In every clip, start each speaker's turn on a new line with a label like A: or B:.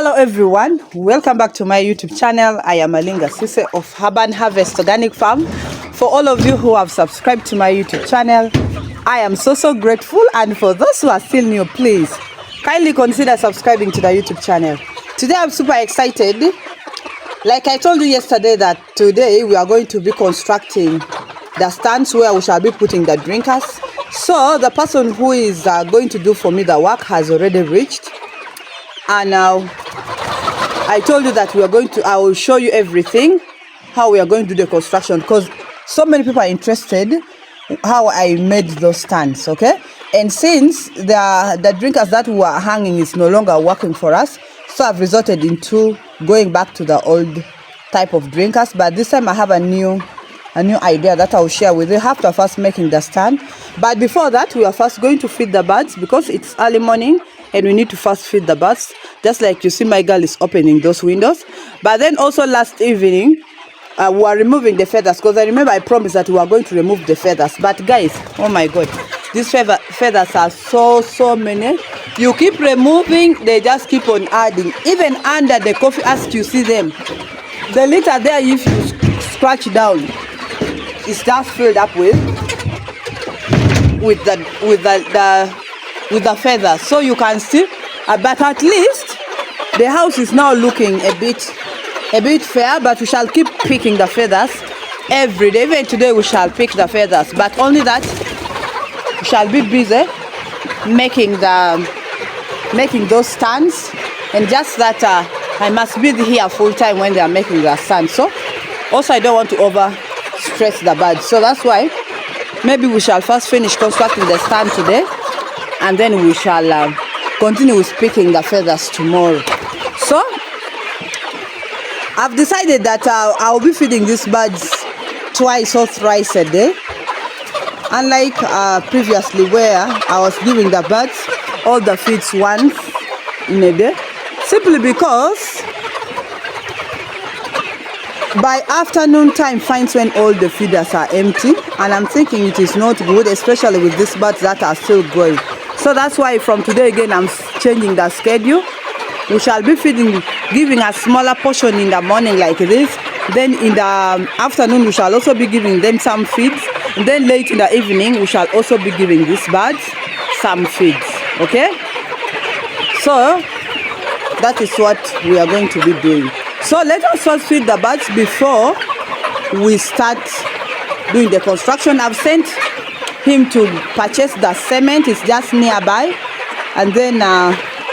A: Hello everyone, welcome back to my YouTube channel. I am Alinga Sise of Urban Harvest Organic Farm. For all of you who have subscribed to my YouTube channel, I am so grateful, and for those who are still new, please kindly consider subscribing to the YouTube channel. Today I'm super excited. Like I told you yesterday that today we are going to be constructing the stands where we shall be putting the drinkers. So the person who is going to do for me the work has already reached. And now I told you that I will show you everything, how we are going to do the construction, because so many people are interested how I made those stands, okay? And since the drinkers that were hanging is no longer working for us, so I've resorted into going back to the old type of drinkers. But this time I have a new idea that I will share with you after first making the stand. But before that, we are first going to feed the birds because it's early morning and we need to first feed the birds, just like you see my girl is opening those windows. But then also last evening we are removing the feathers, because I remember I promised that we are going to remove the feathers. But guys, oh my god, these feathers are so many. You keep removing, they just keep on adding. Even under the coffee husk, you see them, the litter there, if you scratch down, it's just filled up with the feathers. So you can see, but at least the house is now looking a bit fair. But we shall keep picking the feathers every day. Even today we shall pick the feathers, but only that we shall be busy making those stands. And just that I must be here full time when they are making the stands. So also I don't want to over stress the birds, so that's why maybe we shall first finish constructing the stand today, and then we shall continue with picking the feathers tomorrow. So I've decided that I'll be feeding these birds twice or thrice a day, unlike previously where I was giving the birds all the feeds once in a day, simply because by afternoon time finds when all the feeders are empty, and I'm thinking it is not good, especially with these birds that are still growing. So that's why from today again I'm changing the schedule. We shall be giving a smaller portion in the morning like this, then in the afternoon we shall also be giving them some feeds, and then late in the evening we shall also be giving these birds some feeds. Okay, so that is what we are going to be doing. So let us first feed the birds before we start doing the construction. I've sent him to purchase the cement, it's just nearby, and then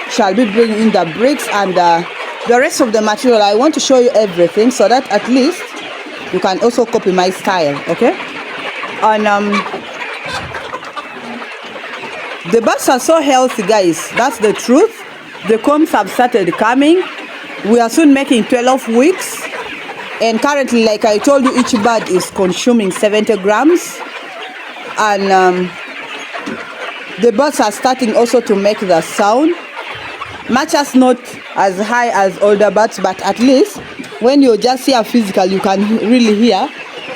A: shall be bringing in the bricks and the rest of the material. I want to show you everything so that at least you can also copy my style, okay? And the birds are so healthy, guys, that's the truth. The combs have started coming. We are soon making 12 weeks, and currently, like I told you, each bird is consuming 70 grams. And the birds are starting also to make the sound, much as not as high as older birds, but at least when you just hear physical, you can really hear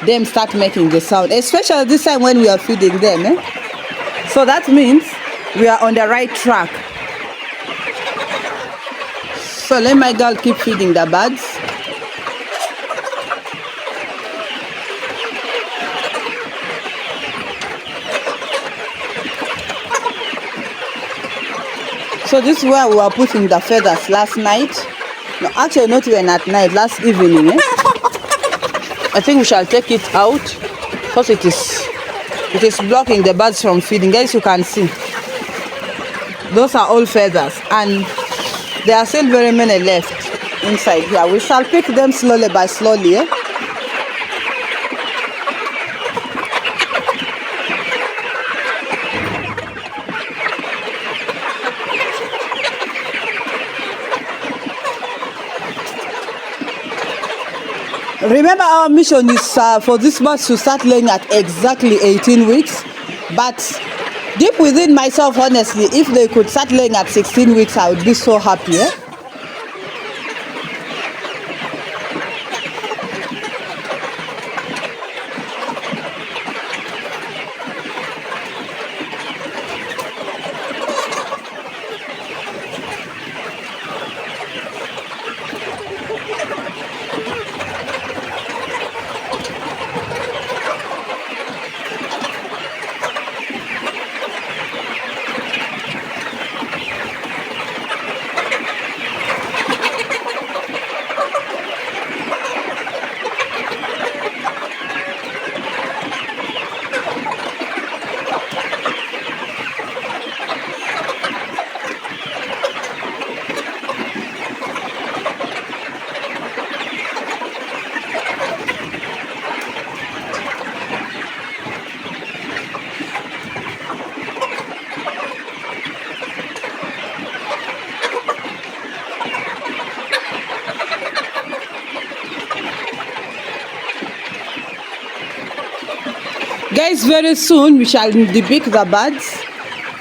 A: them start making the sound, especially this time when we are feeding them. So that means we are on the right track. So let my girl keep feeding the birds. So this is where we were putting the feathers last night. No, actually not even at night, last evening. I think we shall take it out because it is blocking the birds from feeding. Guys, you can see those are all feathers, and there are still very many left inside here. We shall pick them slowly by slowly. Remember, our mission is for these birds to start laying at exactly 18 weeks. But deep within myself, honestly, if they could start laying at 16 weeks, I would be so happy. Guys, very soon we shall debeak the birds,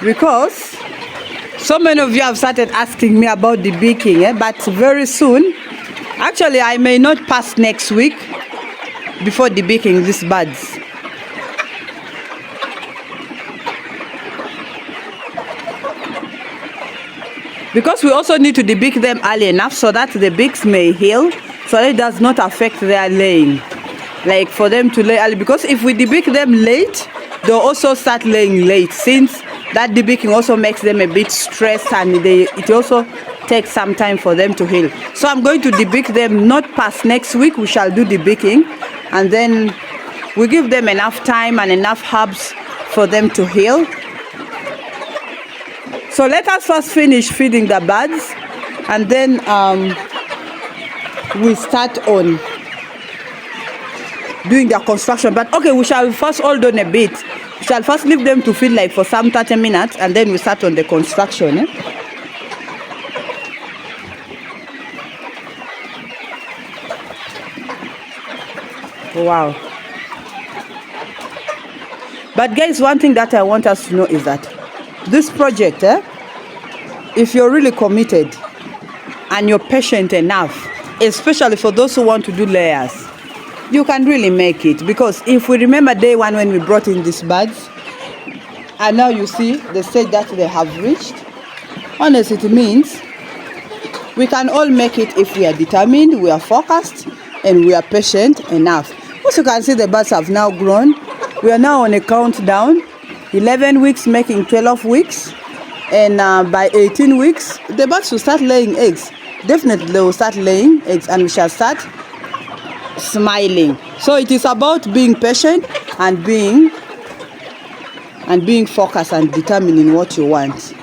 A: because so many of you have started asking me about debeaking, but very soon, actually I may not pass next week before debeaking these birds. Because we also need to debeak them early enough so that the beaks may heal, so that it does not affect their laying. Like for them to lay early, because if we debeak them late, they'll also start laying late, since that debeaking also makes them a bit stressed, and it also takes some time for them to heal. So I'm going to debeak them not past next week. We shall do debeaking, and then we give them enough time and enough herbs for them to heal. So let us first finish feeding the birds, and then we start on doing their construction. But okay, we shall first hold on a bit. We shall first leave them to feed like for some 30 minutes, and then we start on the construction. Wow. But guys, one thing that I want us to know is that this project, if you're really committed and you're patient enough, especially for those who want to do layers, you can really make it. Because if we remember day one when we brought in these birds, and now you see the stage that they have reached, honestly, it means we can all make it if we are determined, we are focused, and we are patient enough. As you can see, the birds have now grown. We are now on a countdown, 11 weeks making 12 weeks, and by 18 weeks, the birds will start laying eggs. Definitely they will start laying eggs, and we shall start smiling. So it is about being patient and being focused and determined in what you want.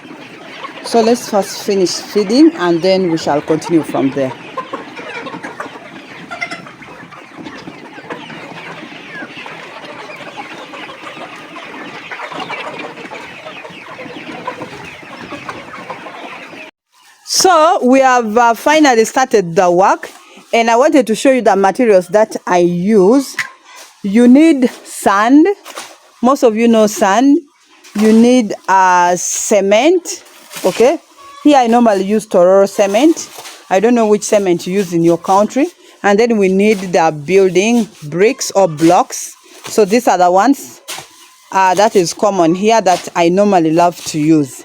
A: So let's first finish feeding, and then we shall continue from there. So we have finally started the work, and I wanted to show you the materials that I use. You need sand. Most of you know sand. You need cement. Okay, here I normally use Tororo cement. I don't know which cement you use in your country. And then we need the building bricks or blocks. So these are the ones that is common here that I normally love to use.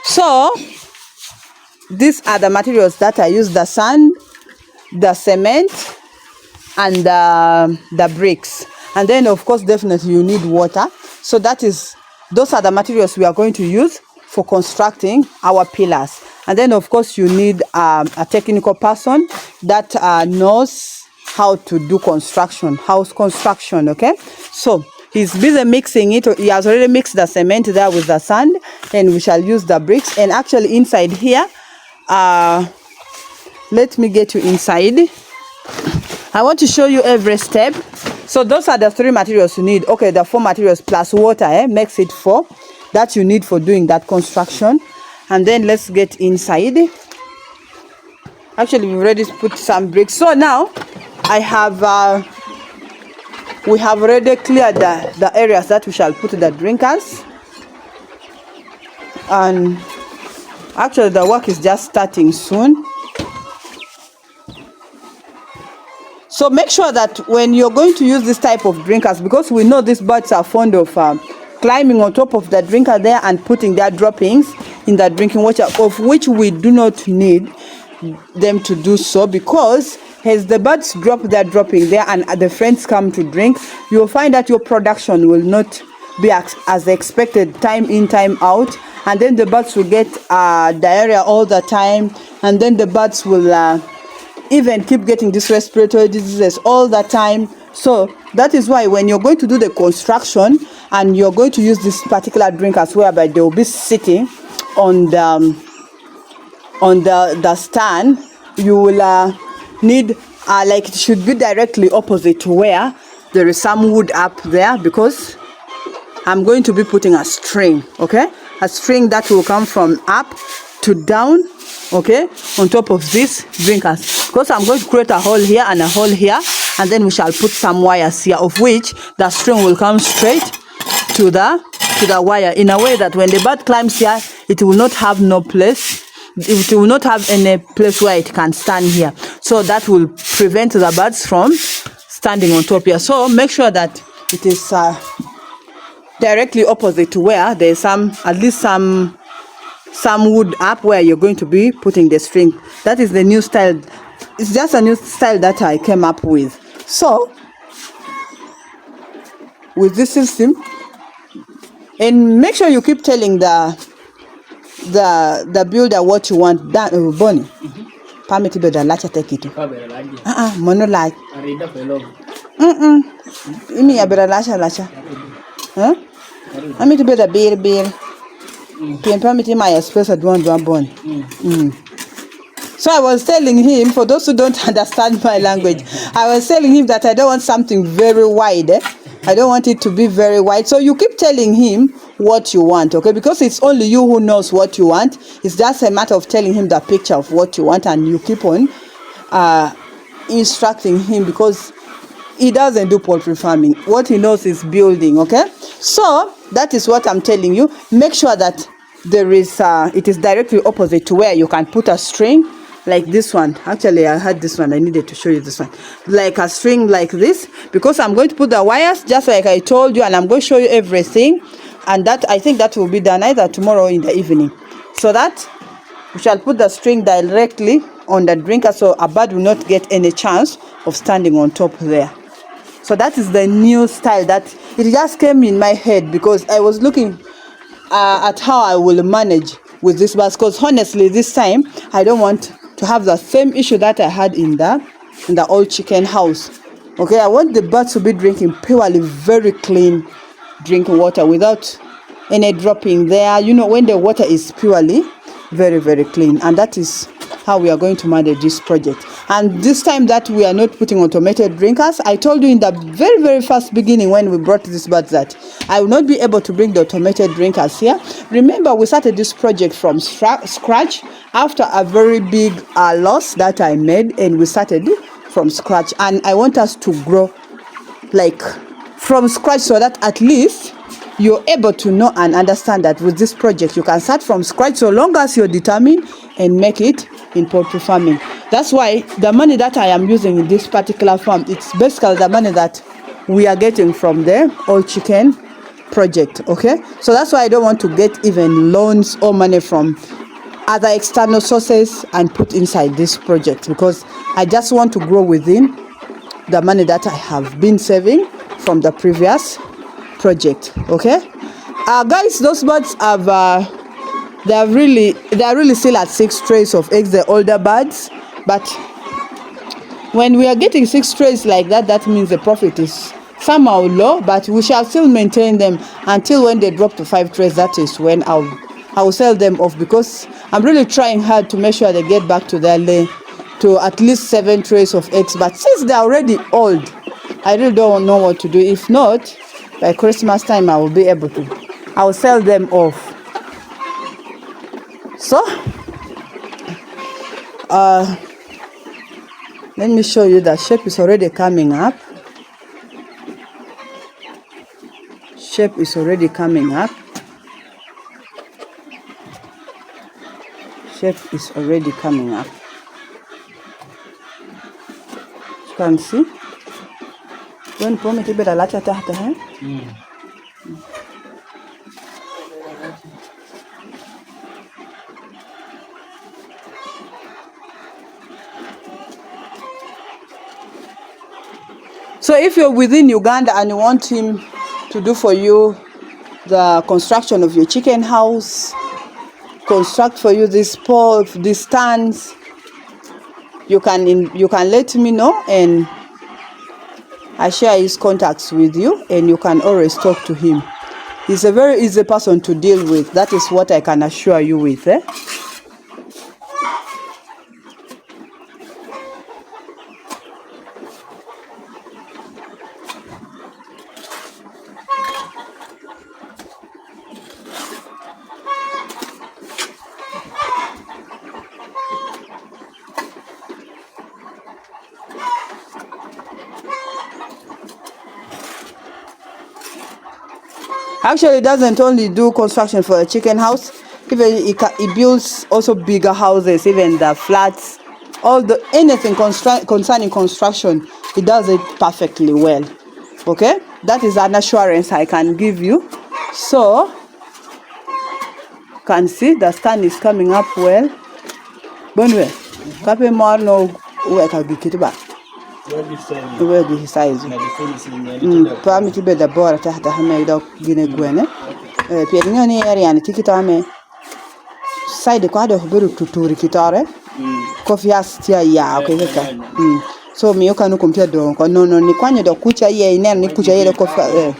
A: So these are the materials that I use: the sand, the cement, and the bricks. And then of course definitely you need water. So those are the materials we are going to use for constructing our pillars. And then of course you need a technical person that knows how to do construction, house construction. Okay, so he's busy mixing it. He has already mixed the cement there with the sand, and we shall use the bricks. And actually inside here, let me get you inside. I want to show you every step. So those are the 3 materials you need. Okay, the 4 materials plus water makes it 4 that you need for doing that construction. And then let's get inside. Actually, we already put some bricks. So now I have we have already cleared the areas that we shall put the drinkers. And actually the work is just starting soon. So make sure that when you're going to use this type of drinkers, because we know these birds are fond of climbing on top of the drinker there and putting their droppings in the drinking water, of which we do not need them to do so, because as the birds drop their dropping there and the friends come to drink, you'll find that your production will not be as expected, time in, time out. And then the birds will get diarrhea all the time, and then the birds will even keep getting these respiratory diseases all the time. So that is why when you're going to do the construction and you're going to use this particular drinkers, whereby they will be sitting on the stand, you will need like it should be directly opposite to where there is some wood up there, because I'm going to be putting a string. Okay, a string that will come from up to down, okay, on top of these drinkers, because I'm going to create a hole here and a hole here, and then we shall put some wires here, of which the string will come straight to the wire in a way that when the bird climbs here, it will not have no place. It will not have any place where it can stand here. So that will prevent the birds from standing on top here. So make sure that it is directly opposite to where there is at least some wood up where you're going to be putting the string. That is the new style. It's just a new style that I came up with. So with this system, and make sure you keep telling the builder what you want. That Bonnie. Permit to the lacha take it. Mono like. Imi ya bera lacha. Huh? I'm to be the beer. Can permit my express at one Bonnie. So I was telling him, for those who don't understand my language, I was telling him that I don't want something very wide. I don't want it to be very wide. So you keep telling him what you want, okay? Because it's only you who knows what you want. It's just a matter of telling him the picture of what you want, and you keep on instructing him, because he doesn't do poultry farming. What he knows is building, okay? So that is what I'm telling you. Make sure that there is it is directly opposite to where you can put a string like this one. Actually, I had this one. I needed to show you this one. Like a string like this, because I'm going to put the wires just like I told you, and I'm going to show you everything. And that, I think that will be done either tomorrow in the evening. So that we shall put the string directly on the drinker, so a bird will not get any chance of standing on top there. So that is the new style that it just came in my head, because I was looking at how I will manage with this bird. Because honestly, this time I don't want to have the same issue that I had in the old chicken house. Okay, I want the birds to be drinking purely very clean drinking water without any dropping there. You know, when the water is purely very, very clean. And that is how we are going to manage this project. And this time that we are not putting automated drinkers, I told you in the very, very first beginning when we brought this bird that I will not be able to bring the automated drinkers here. Remember, we started this project from scratch after a very big loss that I made, and we started from scratch. And I want us to grow like from scratch, so that at least you're able to know and understand that with this project you can start from scratch, so long as you're determined and make it in poultry farming. That's why the money that I am using in this particular farm, it's basically the money that we are getting from the old chicken project. Okay, so that's why I don't want to get even loans or money from other external sources and put inside this project, because I just want to grow within the money that I have been saving from the previous project. Okay, guys, those birds have they are really still at 6 trays of eggs, the older birds. But when we are getting 6 trays like that, that means the profit is somehow low, but we shall still maintain them until when they drop to 5 trays. That is when I'll sell them off, because I'm really trying hard to make sure they get back to their lay to at least 7 trays of eggs. But since they're already old, I really don't know what to do. If not, by Christmas time I will be able to. I'll sell them off. So let me show you that shape is already coming up. Shape is already coming up. Shape is already coming up. You can see. When pomit ibera lacha tahta hai. So if you're within Uganda and you want him to do for you the construction of your chicken house, construct for you this pole, these stands, you can let me know, and I share his contacts with you, and you can always talk to him. He's a very easy person to deal with. That is what I can assure you with. Actually, it doesn't only do construction for a chicken house. Even it builds also bigger houses, even the flats, all the anything concerning construction, it does it perfectly well. Okay, that is an assurance I can give you. So, can see the stand is coming up well. Bonwe, kape more no work agikitiba. Where size? Pamiti be the bora tahta hame do gine gwene. Piernyo area ni tikita ame side kwa do beru tuturi kitare. Kofi astia ya okeka. So mi yoka no kompia do ko no ni kwanye do kucha ye ine ni kucha ye do kofi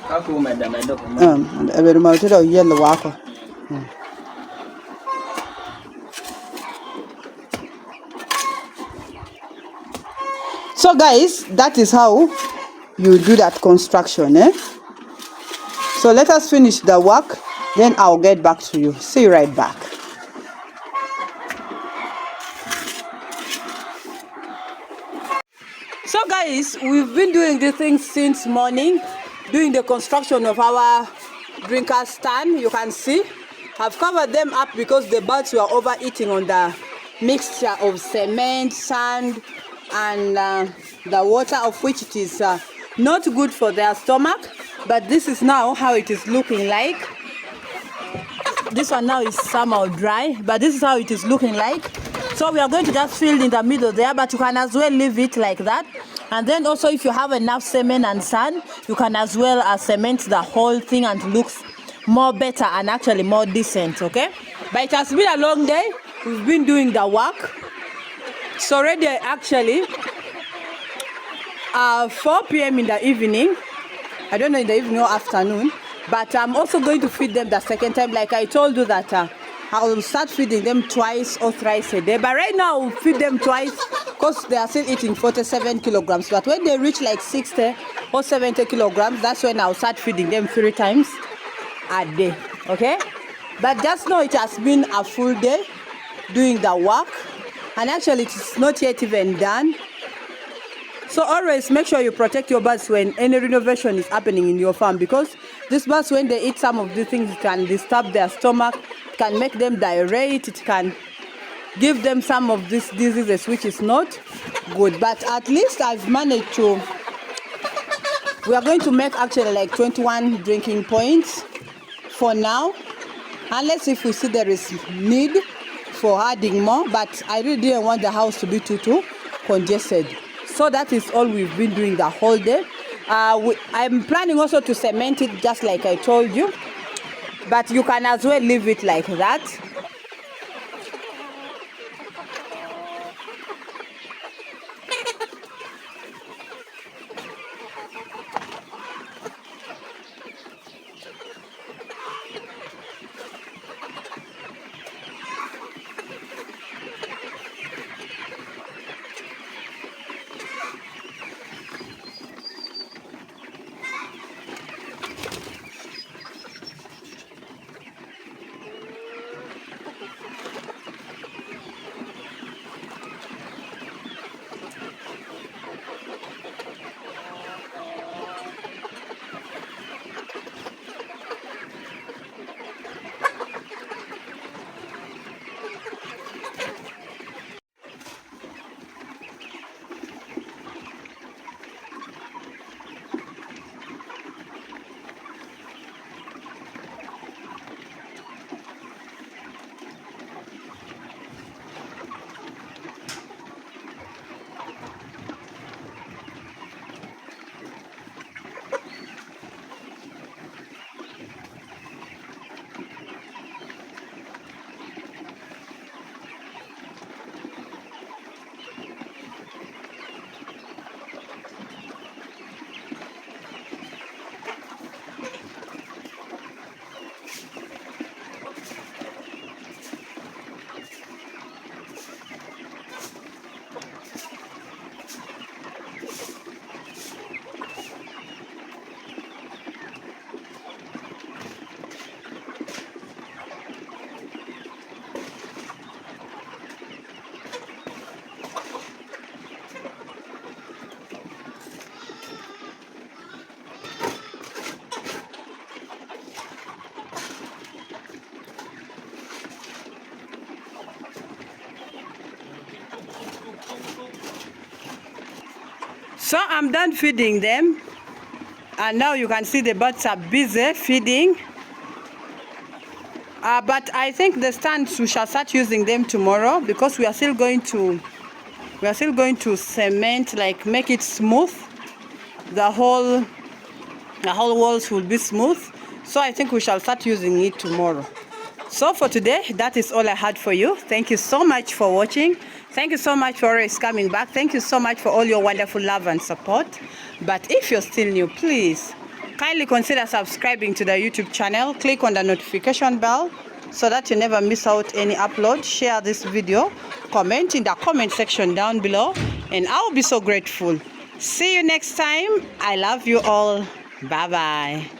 A: beru ma do yellow wako. So guys, that is how you do that construction, So let us finish the work, then I'll get back to you. See you right back. So guys, we've been doing this thing since morning, doing the construction of our drinker stand. You can see I've covered them up because the birds were overeating on the mixture of cement, sand, and the water, of which it is not good for their stomach. But this is now how it is looking like. This one now is somehow dry, but this is how it is looking like. So we are going to just fill in the middle there, but you can as well leave it like that. And then also if you have enough cement and sand, you can as well cement the whole thing and looks more better and actually more decent, okay? But it has been a long day. We've been doing the work. It's already actually 4 p.m. in the evening. I don't know, in the evening or afternoon. But I'm also going to feed them the second time. Like I told you that I will start feeding them twice or thrice a day. But right now I'll feed them twice because they are still eating 47 kilograms. But when they reach like 60 or 70 kilograms, that's when I'll start feeding them 3 times a day. Okay? But just know it has been a full day doing the work. And actually it's not yet even done. So always make sure you protect your birds when any renovation is happening in your farm, because these birds, when they eat some of these things, it can disturb their stomach, it can make them diarrhea, it can give them some of these diseases, which is not good. But at least I've managed to, we are going to make actually like 21 drinking points for now, unless if we see there is need for adding more. But I really didn't want the house to be too congested. So that is all we've been doing the whole day. I'm planning also to cement it just like I told you, but you can as well leave it like that. So I'm done feeding them, and now you can see the birds are busy feeding. But I think the stands, we shall start using them tomorrow, because we are still going to cement, like make it smooth. The whole walls will be smooth. So I think we shall start using it tomorrow. So for today, that is all I had for you. Thank you so much for watching. Thank you so much for always coming back. Thank you so much for all your wonderful love and support. But if you're still new, please kindly consider subscribing to the YouTube channel. Click on the notification bell so that you never miss out any upload. Share this video, comment in the comment section down below, and I'll be so grateful. See you next time. I love you all. Bye bye.